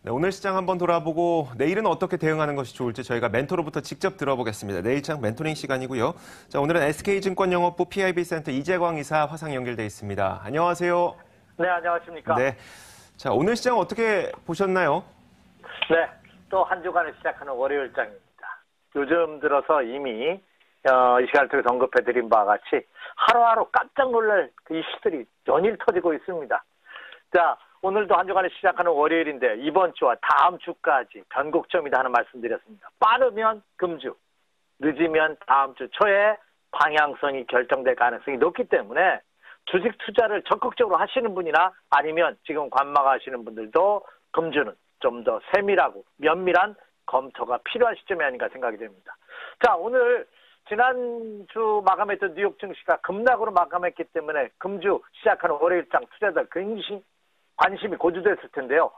네, 오늘 시장 한번 돌아보고 내일은 어떻게 대응하는 것이 좋을지 저희가 멘토로부터 직접 들어보겠습니다. 내일장 멘토링 시간이고요. 자, 오늘은 SK증권영업부 PIB센터 이재광 이사 화상 연결돼 있습니다. 안녕하세요. 네, 안녕하십니까. 네. 자, 오늘 시장 어떻게 보셨나요? 네, 또 한 주간을 시작하는 월요일장입니다. 요즘 들어서 이미 이 시간을 통해서 언급해드린 바와 같이 하루하루 깜짝 놀랄 그 이슈들이 연일 터지고 있습니다. 자, 오늘도 한 주간을 시작하는 월요일인데 이번 주와 다음 주까지 변곡점이다 하는 말씀드렸습니다. 빠르면 금주, 늦으면 다음 주 초에 방향성이 결정될 가능성이 높기 때문에 주식 투자를 적극적으로 하시는 분이나 아니면 지금 관망하시는 분들도 금주는 좀 더 세밀하고 면밀한 검토가 필요한 시점이 아닌가 생각이 됩니다. 자, 오늘 지난주 마감했던 뉴욕 증시가 급락으로 마감했기 때문에 금주 시작하는 월요일장 투자자 굉장히 관심이 고조됐을 텐데요.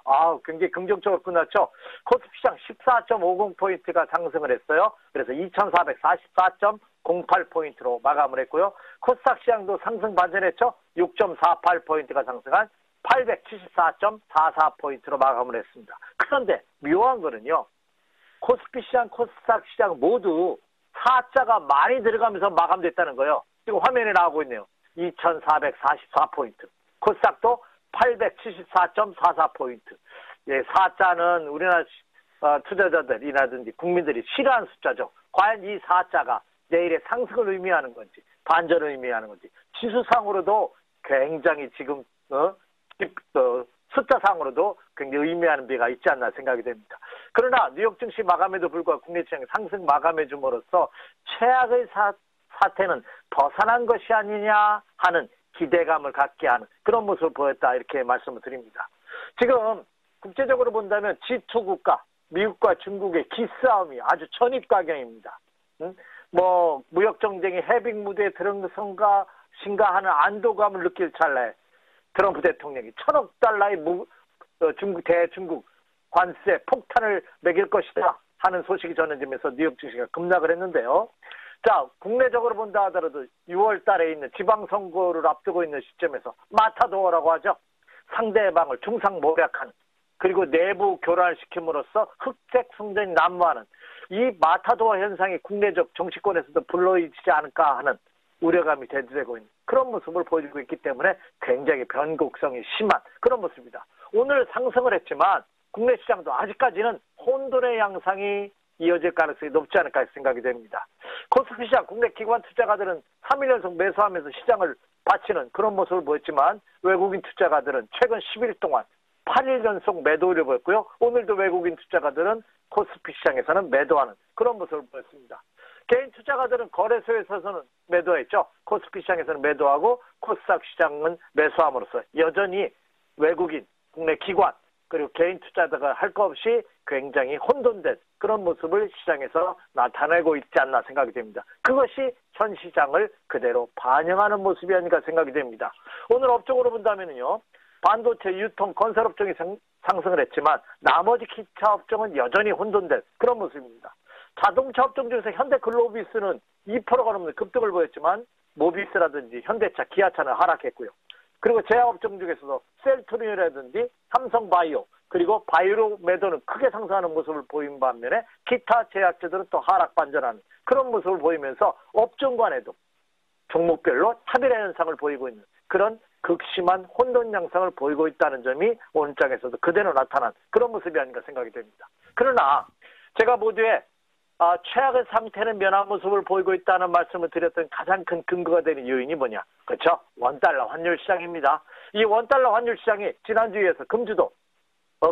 굉장히 긍정적으로 끝났죠. 코스피 시장 14.50포인트가 상승을 했어요. 그래서 2444.08포인트로 마감을 했고요. 코스닥 시장도 상승 반전했죠. 6.48포인트가 상승한 874.44포인트로 마감을 했습니다. 그런데 묘한 거는요. 코스피 시장, 코스닥 시장 모두 4자가 많이 들어가면서 마감됐다는 거예요. 지금 화면에 나오고 있네요. 2444포인트. 코스닥도 874.44포인트. 예, 4자는 우리나라 투자자들이라든지 국민들이 싫어하는 숫자죠. 과연 이 4자가 내일의 상승을 의미하는 건지 반전을 의미하는 건지 지수상으로도 굉장히 지금 숫자상으로도 굉장히 의미하는 비가 있지 않나 생각이 됩니다. 그러나 뉴욕 증시 마감에도 불구하고 국내 시장이 상승 마감해 줌으로써 최악의 사태는 벗어난 것이 아니냐 하는 기대감을 갖게 하는 그런 모습을 보였다 이렇게 말씀을 드립니다. 지금 국제적으로 본다면 G2 국가, 미국과 중국의 기싸움이 아주 전입가경입니다. 무역 정쟁이 해빙 무대에 들어선가 하는 안도감을 느낄 찰나에 트럼프 대통령이 1,000억 달러의 대중국 관세 폭탄을 매길 것이다 하는 소식이 전해지면서 뉴욕 증시가 급락을 했는데요. 자, 국내적으로 본다 하더라도 6월 달에 있는 지방선거를 앞두고 있는 시점에서 마타도어라고 하죠. 상대방을 중상모략하는 그리고 내부 교란을 시킴으로써 흑색 승전이 난무하는 이 마타도어 현상이 국내적 정치권에서도 불러일으키지 않을까 하는 우려감이 대두되고 있는 그런 모습을 보여주고 있기 때문에 굉장히 변곡성이 심한 그런 모습입니다. 오늘 상승을 했지만 국내 시장도 아직까지는 혼돈의 양상이 이어질 가능성이 높지 않을까 생각이 됩니다. 코스피 시장 국내 기관 투자가들은 3일 연속 매수하면서 시장을 바치는 그런 모습을 보였지만 외국인 투자가들은 최근 10일 동안 8일 연속 매도를 보였고요. 오늘도 외국인 투자가들은 코스피 시장에서는 매도하는 그런 모습을 보였습니다. 개인 투자가들은 거래소에서는 매도했죠. 코스피 시장에서는 매도하고 코스닥 시장은 매수함으로써 여전히 외국인, 국내 기관 그리고 개인 투자자가 할 것 없이 굉장히 혼돈된 그런 모습을 시장에서 나타내고 있지 않나 생각이 됩니다. 그것이 현 시장을 그대로 반영하는 모습이 아닌가 생각이 됩니다. 오늘 업종으로 본다면요. 반도체, 유통, 건설 업종이 상승을 했지만 나머지 기차 업종은 여전히 혼돈된 그런 모습입니다. 자동차 업종 중에서 현대글로비스는 2%가 넘는 급등을 보였지만 모비스라든지 현대차, 기아차는 하락했고요. 그리고 제약업종 중에서도 셀트리온이라든지 삼성바이오 그리고 바이오 매도는 크게 상승하는 모습을 보인 반면에 기타 제약제들은 또 하락 반전하는 그런 모습을 보이면서 업종 간에도 종목별로 차별화 현상을 보이고 있는 그런 극심한 혼돈 양상을 보이고 있다는 점이 오늘 장에서도 그대로 나타난 그런 모습이 아닌가 생각이 됩니다. 그러나 제가 모두에 최악의 상태는 면한 모습을 보이고 있다는 말씀을 드렸던 가장 큰 근거가 되는 요인이 뭐냐? 그렇죠? 원달러 환율 시장입니다. 이 원달러 환율 시장이 지난주에 이어서 금주도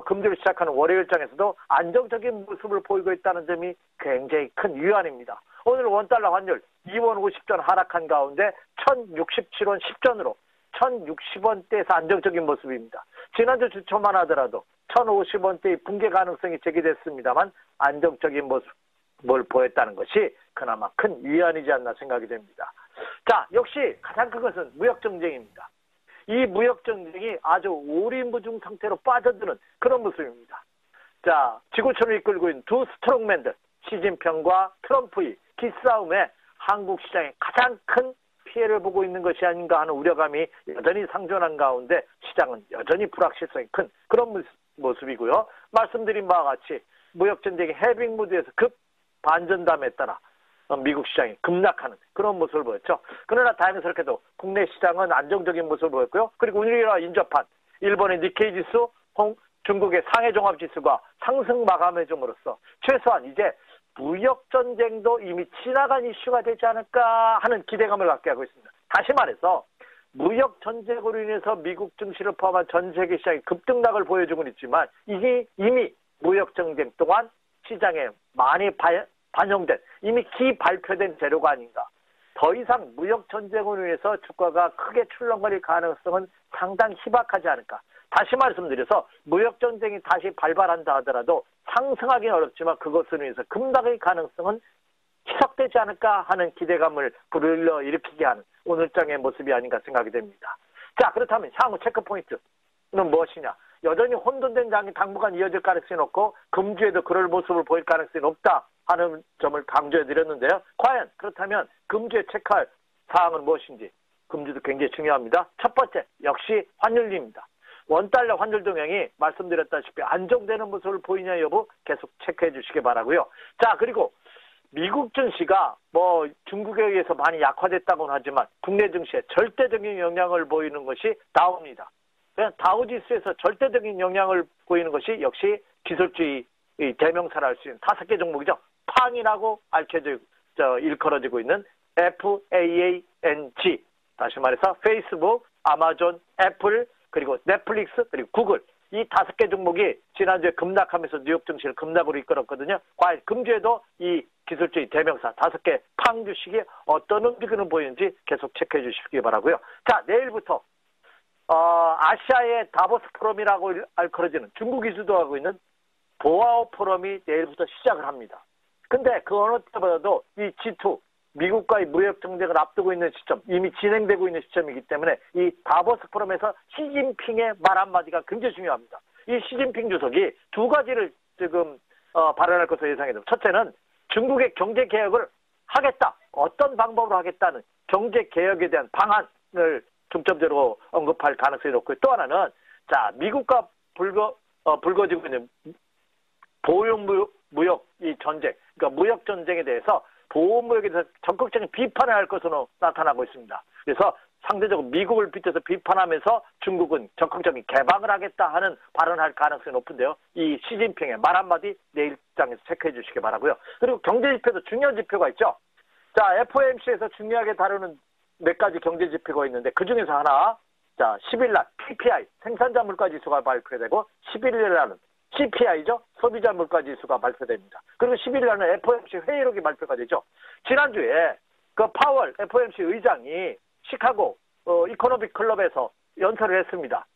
금주를 시작하는 월요일장에서도 안정적인 모습을 보이고 있다는 점이 굉장히 큰 위안입니다. 오늘 원달러 환율 2원 50전 하락한 가운데 1067원 10전으로 1060원대에서 안정적인 모습입니다. 지난주 주초만 하더라도 1050원대의 붕괴 가능성이 제기됐습니다만 안정적인 모습을 보였다는 것이 그나마 큰 위안이지 않나 생각이 됩니다. 자, 역시 가장 큰 것은 무역정쟁입니다. 이 무역정쟁이 아주 오리무중 상태로 빠져드는 그런 모습입니다. 자, 지구촌을 이끌고 있는 두 스트롱맨들 시진핑과 트럼프의 기싸움에 한국 시장에 가장 큰 피해를 보고 있는 것이 아닌가 하는 우려감이 여전히 상존한 가운데 시장은 여전히 불확실성이 큰 그런 모습이고요. 말씀드린 바와 같이 무역전쟁이 해빙 무드에서 급 반전담에 따라 미국 시장이 급락하는 그런 모습을 보였죠. 그러나 다행스럽게도 국내 시장은 안정적인 모습을 보였고요. 그리고 우리나라 인접한 일본의 니케이 지수, 중국의 상해 종합 지수가 상승 마감해 줌으로써 최소한 이제 무역 전쟁도 이미 지나간 이슈가 되지 않을까 하는 기대감을 갖게 하고 있습니다. 다시 말해서 무역 전쟁으로 인해서 미국 증시를 포함한 전 세계 시장이 급등락을 보여주고 있지만 이게 이미 무역 전쟁 동안 시장에 많이 반영된 이미 기발표된 재료가 아닌가. 더 이상 무역 전쟁으로 인해서 주가가 크게 출렁거릴 가능성은 상당히 희박하지 않을까. 다시 말씀드려서 무역 전쟁이 다시 발발한다 하더라도 상승하기는 어렵지만 그것으로 인해서 급락의 가능성은 희석되지 않을까 하는 기대감을 불러일으키게 하는 오늘장의 모습이 아닌가 생각이 됩니다. 자, 그렇다면 향후 체크포인트는 무엇이냐? 여전히 혼돈된 장이 당분간 이어질 가능성이 높고 금주에도 그럴 모습을 보일 가능성이 높다 하는 점을 강조해드렸는데요. 과연 그렇다면 금주에 체크할 사항은 무엇인지 금주도 굉장히 중요합니다. 첫 번째, 역시 환율입니다. 원달러 환율 동향이 말씀드렸다시피 안정되는 모습을 보이냐 여부 계속 체크해 주시기 바라고요. 자, 그리고 미국 증시가 중국에 의해서 많이 약화됐다고는 하지만 국내 증시에 절대적인 영향을 보이는 것이 다우입니다. 다우지수에서 절대적인 영향을 보이는 것이 역시 기술주의 대명사를 할 수 있는 5개 종목이죠. 팡이라고 일컬어지고 있는 FAANG. 다시 말해서 페이스북, 아마존, 애플, 그리고 넷플릭스, 그리고 구글. 이 5개 종목이 지난주에 급락하면서 뉴욕 증시를 급락으로 이끌었거든요. 과연 금주에도 이 기술주의 대명사 5개 팡 주식이 어떤 움직임을 보이는지 계속 체크해 주시기 바라고요. 자, 내일부터 아시아의 다보스 포럼이라고 알려지는 중국이 주도하고 있는 보아오 포럼이 내일부터 시작을 합니다. 근데 그 어느 때보다도 이 G2, 미국과의 무역 정쟁을 앞두고 있는 시점, 이미 진행되고 있는 시점이기 때문에 이 다보스 포럼에서 시진핑의 말 한마디가 굉장히 중요합니다. 이 시진핑 주석이 2가지를 지금 발언할 것으로 예상이 됩니다. 첫째는 중국의 경제 개혁을 하겠다. 어떤 방법으로 하겠다는 경제 개혁에 대한 방안을 중점적으로 언급할 가능성이 높고요. 또 하나는 미국과 불거지고 있는 보호무역 이 전쟁, 그러니까 무역 전쟁에 대해서 보호무역에 대해서 적극적인 비판을 할 것으로 나타나고 있습니다. 그래서 상대적으로 미국을 빗대서 비판하면서 중국은 적극적인 개방을 하겠다 하는 발언할 가능성이 높은데요. 이 시진핑의 말 한마디 내일장에서 체크해 주시기 바라고요. 그리고 경제지표도 중요한 지표가 있죠. 자, FOMC에서 중요하게 다루는 몇 가지 경제지표가 있는데 그중에서 하나, 10일 날 PPI, 생산자 물가지수가 발표되고 11일 날은 CPI죠. 소비자 물가지수가 발표됩니다. 그리고 11일 날은 FOMC 회의록이 발표가 되죠. 지난주에 그 파월 FOMC 의장이 시카고 이코노믹 클럽에서 연설을 했습니다.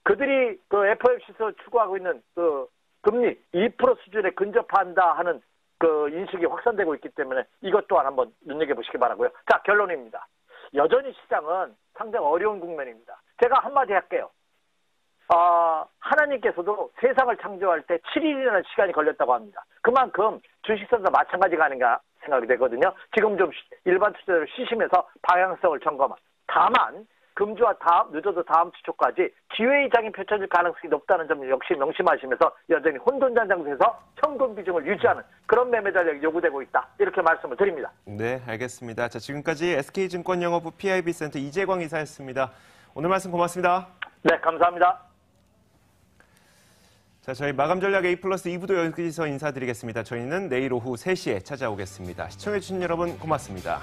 그들이 그 FOMC에서 추구하고 있는 그 금리 2% 수준에 근접한다 하는 그 인식이 확산되고 있기 때문에 이것 또한 한번 눈여겨보시기 바라고요. 자, 결론입니다. 여전히 시장은 상당히 어려운 국면입니다. 제가 한마디 할게요. 하나님께서도 세상을 창조할 때 7일이라는 시간이 걸렸다고 합니다. 그만큼 주식선도 마찬가지가 아닌가 생각이 되거든요. 지금 좀 일반 투자자를 쉬시면서 방향성을 점검한. 다만 금주와 늦어도 다음 주 초까지 기회의 장이 펼쳐질 가능성이 높다는 점 역시 명심하시면서 여전히 혼돈된 상태에서 현금 비중을 유지하는 그런 매매 전략이 요구되고 있다. 이렇게 말씀을 드립니다. 네, 알겠습니다. 자, 지금까지 SK증권 영업부 PIB센터 이재광 이사였습니다. 오늘 말씀 고맙습니다. 네, 감사합니다. 자, 저희 마감 전략 A+ 2부도 여기서 인사드리겠습니다. 저희는 내일 오후 3시에 찾아오겠습니다. 시청해주신 여러분 고맙습니다.